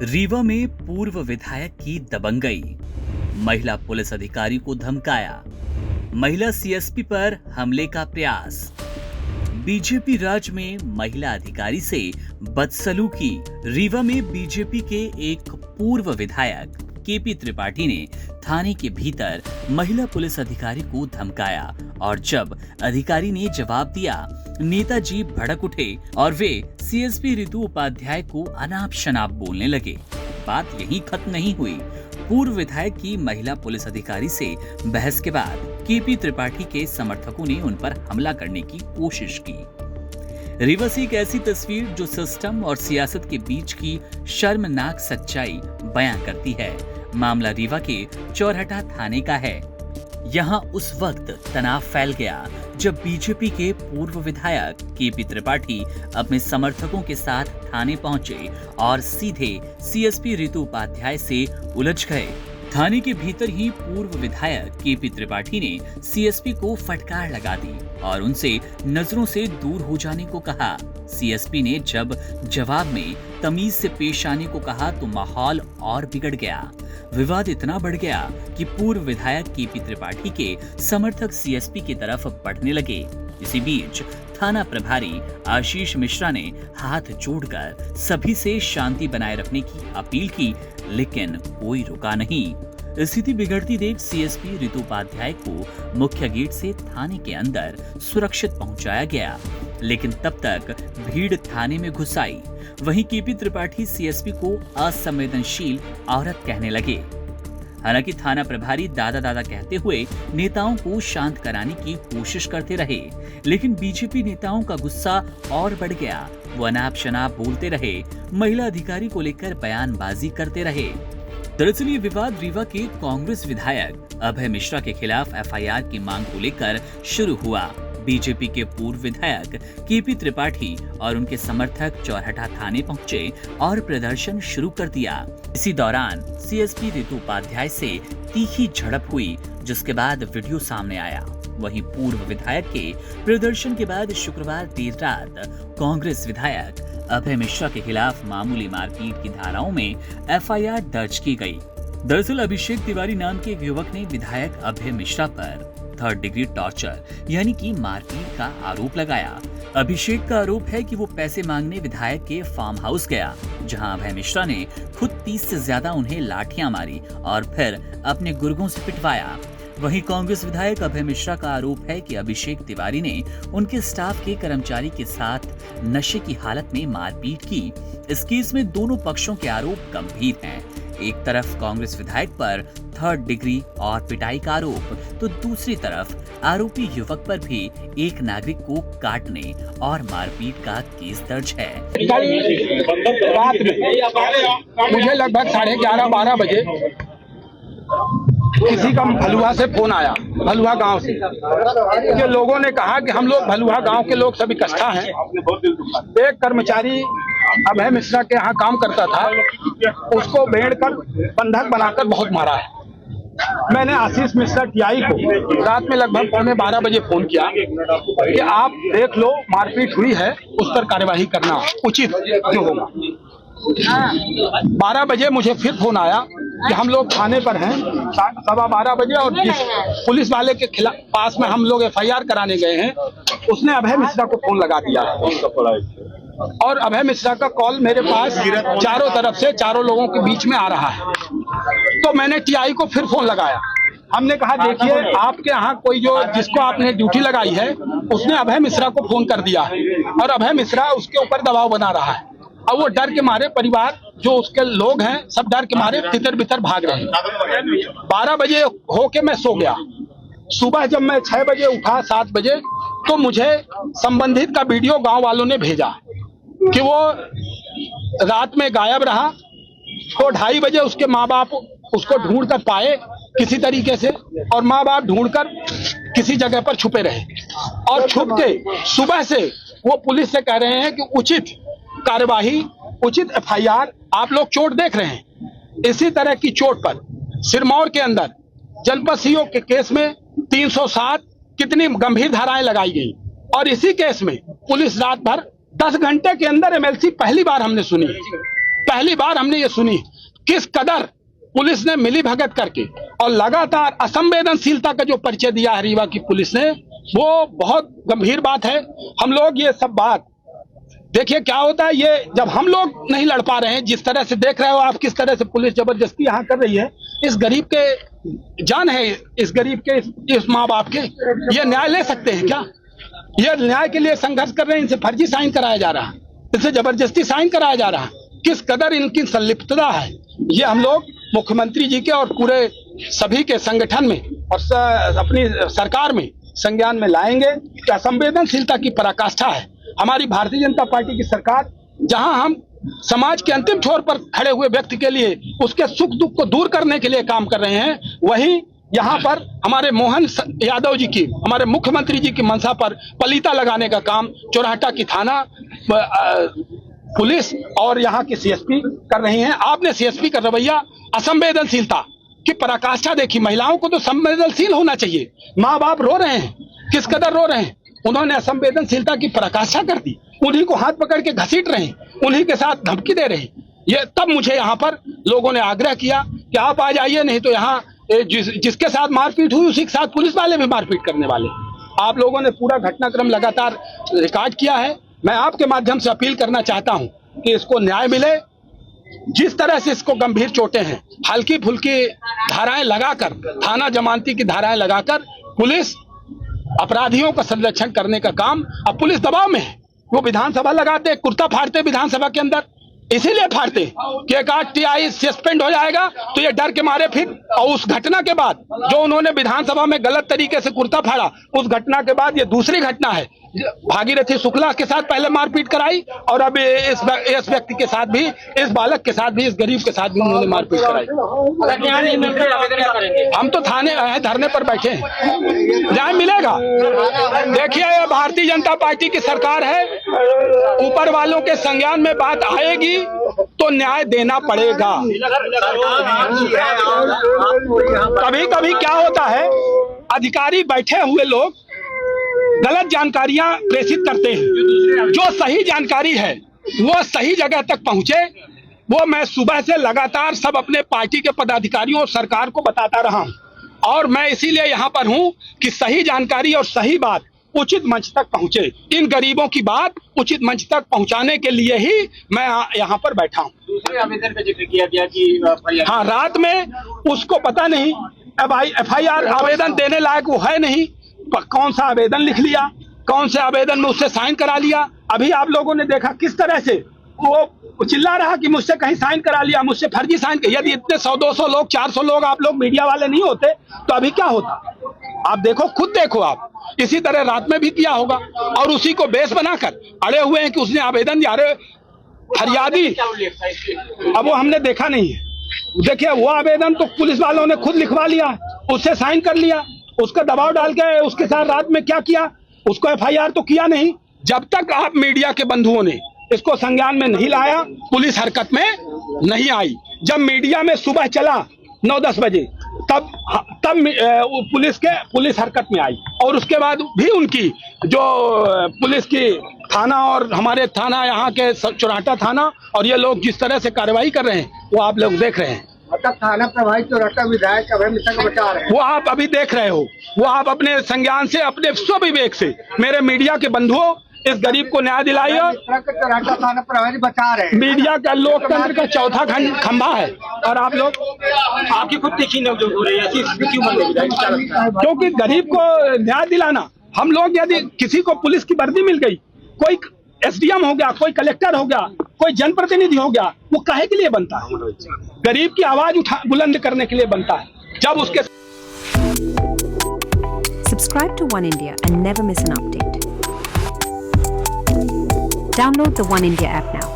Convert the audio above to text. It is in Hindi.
रीवा में पूर्व विधायक की दबंगई, महिला पुलिस अधिकारी को धमकाया, महिला सीएसपी पर हमले का प्रयास, बीजेपी राज में महिला अधिकारी से बदसलूकी। रीवा में बीजेपी के एक पूर्व विधायक केपी त्रिपाठी ने थाने के भीतर महिला पुलिस अधिकारी को धमकाया और जब अधिकारी ने जवाब दिया, नेताजी भड़क उठे और वे सीएसपी रितु उपाध्याय को अनाप शनाप बोलने लगे। बात यहीं खत्म नहीं हुई। पूर्व विधायक की महिला पुलिस अधिकारी से बहस के बाद केपी त्रिपाठी के समर्थकों ने उन पर हमला करने की कोशिश की। रीवा से एक ऐसी तस्वीर जो सिस्टम और सियासत के बीच की शर्मनाक सच्चाई बयां करती है। मामला रीवा के चौरहटा थाने का है। यहाँ उस वक्त तनाव फैल गया जब बीजेपी के पूर्व विधायक केपी त्रिपाठी अपने समर्थकों के साथ थाने पहुंचे और सीधे सीएसपी रितु उपाध्याय से उलझ गए। थाने के भीतर ही पूर्व विधायक केपी त्रिपाठी ने सीएसपी को फटकार लगा दी और उनसे नजरों से दूर हो जाने को कहा। सीएसपी ने जब जवाब में तमीज से पेश आने को कहा तो माहौल और बिगड़ गया। विवाद इतना बढ़ गया कि पूर्व विधायक केपी त्रिपाठी के समर्थक सीएसपी की तरफ बढ़ने लगे। इसी बीच थाना प्रभारी आशीष मिश्रा ने हाथ जोड़कर सभी से शांति बनाए रखने की अपील की, लेकिन कोई रुका नहीं। स्थिति बिगड़ती देख सीएसपी रितु उपाध्याय को मुख्य गेट से थाने के अंदर सुरक्षित पहुंचाया गया, लेकिन तब तक भीड़ थाने में घुस आई। वहीं केपी त्रिपाठी सीएसपी को असंवेदनशील औरत कहने लगे। हालांकि थाना प्रभारी दादा दादा कहते हुए नेताओं को शांत कराने की कोशिश करते रहे, लेकिन बीजेपी नेताओं का गुस्सा और बढ़ गया। वो अनाप शनाप बोलते रहे, महिला अधिकारी को लेकर बयानबाजी करते रहे। दरअसल ये विवाद रीवा के कांग्रेस विधायक अभय मिश्रा के खिलाफ एफआईआर की मांग को लेकर शुरू हुआ। बीजेपी के पूर्व विधायक केपी त्रिपाठी और उनके समर्थक चौरहटा थाने पहुंचे और प्रदर्शन शुरू कर दिया। इसी दौरान सीएसपी रितु उपाध्याय से तीखी झड़प हुई, जिसके बाद वीडियो सामने आया। वहीं पूर्व विधायक के प्रदर्शन के बाद शुक्रवार देर रात कांग्रेस विधायक अभय मिश्रा के खिलाफ मामूली मारपीट की धाराओं में एफआईआर दर्ज की गई। दरअसल अभिषेक तिवारी नाम के एक युवक ने विधायक अभय मिश्रा पर 3rd डिग्री टॉर्चर यानी कि मारपीट का आरोप लगाया। अभिषेक का आरोप है कि वो पैसे मांगने विधायक के फार्म हाउस गया, जहां अभय मिश्रा ने खुद 30 से ज्यादा उन्हें लाठियां मारी और फिर अपने गुर्गों से पिटवाया। वहीं कांग्रेस विधायक अभय मिश्रा का आरोप है कि अभिषेक तिवारी ने उनके स्टाफ के कर्मचारी के साथ नशे की हालत में मारपीट की। इस केस में दोनों पक्षों के आरोप गंभीर हैं। एक तरफ कांग्रेस विधायक पर 3rd डिग्री और पिटाई का आरोप, तो दूसरी तरफ आरोपी युवक पर भी एक नागरिक को काटने और मारपीट का केस दर्ज है। कल रात में मुझे लगभग 11:30-12 बजे किसी का भलुआ से फोन आया, भलुआ गांव से, कि लोगों ने कहा कि हम लोग भलुआ गांव के लोग सब इकट्ठा हैं। एक कर्मचारी अभय मिश्रा के यहाँ काम करता था, उसको बेड़ कर बंधक बनाकर बहुत मारा है। मैंने आशीष मिश्रा टीआई को रात में लगभग 11:15 बजे फोन किया कि आप देख लो, मारपीट हुई है, उस पर कार्यवाही करना उचित जो होगा। 12 बजे मुझे फिर फोन आया कि हम लोग थाने पर हैं, 12:15 बजे, और जिस पुलिस वाले के खिलाफ पास में हम लोग एफआईआर कराने गए हैं, उसने अभय मिश्रा को फोन लगा दिया और अभय मिश्रा का कॉल मेरे पास चारों तरफ से चारों लोगों के बीच में आ रहा है। तो मैंने टीआई को फिर फोन लगाया। हमने कहा देखिए, आपके यहाँ कोई जो जिसको आपने ड्यूटी लगाई है उसने अभय मिश्रा को फोन कर दिया है और अभय मिश्रा उसके ऊपर दबाव बना रहा है। अब वो डर के मारे, परिवार जो उसके लोग हैं सब डर के मारे तितर बितर भाग रहे हैं। 12 बजे होके मैं सो गया। सुबह जब मैं 6 बजे उठा, 7 बजे, तो मुझे संबंधित का वीडियो गांव वालों ने भेजा कि वो रात में गायब रहा। तो 2:30 बजे उसके माँ बाप उसको ढूंढ कर पाए किसी तरीके से, और माँ बाप ढूंढकर किसी जगह पर छुपे रहे और छुप के सुबह से वो पुलिस से कह रहे हैं कि उचित कार्यवाही, उचित एफआईआर। आप लोग चोट देख रहे हैं, इसी तरह की चोट पर सिरमौर के अंदर जनपद सीओ के केस में 307 कितनी गंभीर धाराएं लगाई गई, और इसी केस में पुलिस रात भर 10 घंटे के अंदर एमएलसी पहली बार हमने सुनी पहली बार हमने ये सुनी किस कदर पुलिस ने मिली भगत करके और लगातार असंवेदनशीलता का जो परिचय दिया है रीवा की पुलिस ने, वो बहुत गंभीर बात है। हम लोग ये सब बात देखिए क्या होता है, ये जब हम लोग नहीं लड़ पा रहे हैं, जिस तरह से देख रहे हो आप किस तरह से पुलिस जबरदस्ती यहाँ कर रही है, इस गरीब के जान है, इस गरीब के इस माँ बाप के, ये न्याय ले सकते हैं क्या? ये न्याय के लिए संघर्ष कर रहे हैं, इनसे फर्जी साइन कराया जा रहा है, इनसे जबरदस्ती साइन कराया जा रहा है। किस कदर इनकी संलिप्तता है, ये हम लोग मुख्यमंत्री जी के और पूरे सभी के संगठन में और अपनी सरकार में संज्ञान में लाएंगे कि असंवेदनशीलता की पराकाष्ठा है। हमारी भारतीय जनता पार्टी की सरकार, जहां हम समाज के अंतिम छोर पर खड़े हुए व्यक्ति के लिए उसके सुख दुख को दूर करने के लिए काम कर रहे हैं, वहीं यहाँ पर हमारे मोहन यादव जी की, हमारे मुख्यमंत्री जी की मंशा पर पलीता लगाने का काम चौराहटा की थाना पुलिस और यहाँ की सीएसपी कर रही हैं। आपने सीएसपी का रवैया, असंवेदनशीलता की पराकाष्ठा देखी। महिलाओं को तो संवेदनशील होना चाहिए। माँ बाप रो रहे हैं, किस कदर रो रहे हैं, उन्होंने असंवेदनशीलता की पराकाष्ठा कर दी। उन्हीं को हाथ पकड़ के घसीट रहे हैं, उन्हीं के साथ धमकी दे रहे हैं। ये तब मुझे यहाँ पर लोगों ने आग्रह किया कि आप आ जाइए, नहीं तो यहाँ जिसके साथ मारपीट हुई उसी के साथ पुलिस वाले भी मारपीट करने वाले। आप लोगों ने पूरा घटनाक्रम लगातार रिकॉर्ड किया है। मैं आपके माध्यम से अपील करना चाहता हूं कि इसको न्याय मिले। जिस तरह से इसको गंभीर चोटें हैं, हल्की फुल्की धाराएं लगाकर, थाना जमानती की धाराएं लगाकर पुलिस अपराधियों का संरक्षण करने का काम, अब पुलिस दबाव में है। वो विधानसभा लगाते, कुर्ता फाड़ते विधानसभा के अंदर, इसीलिए फाड़ते कि एक आध टीआई सस्पेंड हो जाएगा तो ये डर के मारे फिर। और उस घटना के बाद जो उन्होंने विधानसभा में गलत तरीके से कुर्ता फाड़ा, उस घटना के बाद ये दूसरी घटना है। भागीरथी शुक्ला के साथ पहले मारपीट कराई और अब इस व्यक्ति के साथ भी, इस बालक के साथ भी, इस गरीब के साथ भी उन्होंने मारपीट कराई। हम तो थाने आए, धरने पर बैठे हैं, न्याय मिलेगा। देखिए, ये भारतीय जनता पार्टी की सरकार है, ऊपर वालों के संज्ञान में बात आएगी तो न्याय देना पड़ेगा। कभी कभी क्या होता है, अधिकारी बैठे हुए लोग गलत जानकारियां प्रेषित करते हैं। जो सही जानकारी है वो सही जगह तक पहुंचे, वो मैं सुबह से लगातार सब अपने पार्टी के पदाधिकारियों और सरकार को बताता रहा हूं। और मैं इसीलिए यहाँ पर हूं कि सही जानकारी और सही बात उचित मंच तक पहुंचे। इन गरीबों की बात उचित मंच तक पहुंचाने के लिए ही मैं यहाँ पर बैठा हूँ। दूसरे आवेदन का जिक्र किया गया कि हाँ, रात में उसको पता नहीं, FIR आवेदन देने लायक वो है नहीं, कौन सा आवेदन लिख लिया, कौन से आवेदन में उससे साइन करा लिया। अभी आप लोगों ने देखा किस तरह से वो चिल्ला रहा कि मुझसे कहीं साइन करा लिया, मुझसे फर्जी साइन। यदि इतने 100-200 लोग, 400 लोग आप लोग मीडिया वाले नहीं होते तो अभी क्या होता? आप देखो, खुद देखो आप, इसी तरह रात में भी किया होगा और उसी को बेस बनाकर अड़े हुए हैं कि उसने आवेदन दिया। अरे फरियादी, अब वो हमने देखा नहीं है। देखिए, वो आवेदन तो पुलिस वालों ने खुद लिखवा लिया, उससे साइन कर लिया, उसका दबाव डाल के उसके साथ रात में क्या किया, उसको FIR तो किया नहीं। जब तक आप मीडिया के बंधुओं ने इसको संज्ञान में नहीं लाया, पुलिस हरकत में नहीं आई। जब मीडिया में सुबह चला 9-10 बजे, तब पुलिस हरकत में आई। और उसके बाद भी उनकी जो पुलिस की थाना और हमारे थाना, यहाँ के चौराहटा थाना, और ये लोग जिस तरह से कार्रवाई कर रहे हैं वो आप लोग देख रहे हैं। मतलब थाना प्रभारी चौराहटा विधायक अभय मिश्रा को बचा रहे हैं, वो आप अभी देख रहे हो। वो आप अपने संज्ञान से, अपने स्वविवेक से, मेरे मीडिया के बंधुओं, इस गरीब को न्याय दिलाइए। चौराहटा थाना प्रभारी बचा रहे हैं। मीडिया का लोकतंत्र का चौथा खंभा है और आप लोग, आपकी खुद तीखी नोक-झोंक हो रही है, क्योंकि गरीब को न्याय दिलाना, हम लोग यदि किसी को पुलिस की वर्दी मिल गई, कोई SDM हो गया, कोई कलेक्टर हो गया, कोई जनप्रतिनिधि हो गया, वो काहे के लिए बनता है? गरीब की आवाज बुलंद करने के लिए बनता है। जब उसके Subscribe to One India and never miss an update. Download the One India app now.